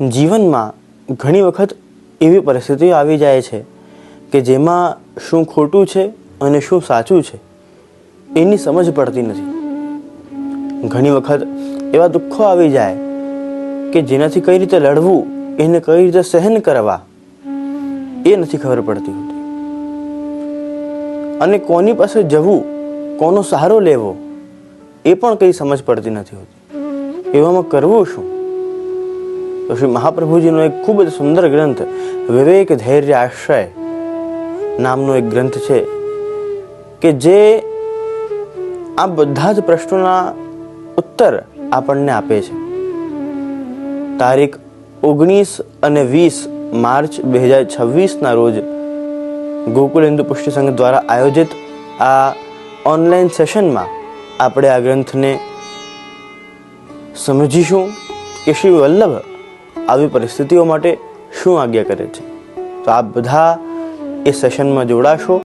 જીવનમાં ઘણી વખત એવી પરિસ્થિતિઓ આવી જાય છે કે જેમાં શું ખોટું છે અને શું સાચું છે એની સમજ પડતી નથી. ઘણી વખત એવા દુઃખો આવી જાય કે જેનાથી કઈ રીતે લડવું, એને કઈ રીતે સહન કરવા એ નથી ખબર પડતી હોતી. અને કોની પાસે જવું, કોનો સહારો લેવો એ પણ કઈ સમજ પડતી નથી હોતી. એવામાં કરવું શું? તો શ્રી મહાપ્રભુજીનો એક ખૂબ જ સુંદર ગ્રંથ વિવેક ધૈર્ય આશ્રય નામનો એક ગ્રંથ છે કે જે આ બધા જ પ્રશ્નોના ઉત્તર આપણને આપે છે. તારીખ 19 અને 20 માર્ચ 2026 રોજ ગોકુલ હિન્દુ પુષ્ટિ સંઘ દ્વારા આયોજિત આ ઓનલાઈન સેશનમાં આપણે આ ગ્રંથને સમજીશું કે શ્રી વલ્લભ આવી પરિસ્થિતિઓ માટે શું આજ્ઞા કરે છે. તો આપ બધા એ સેશનમાં જોડાશો.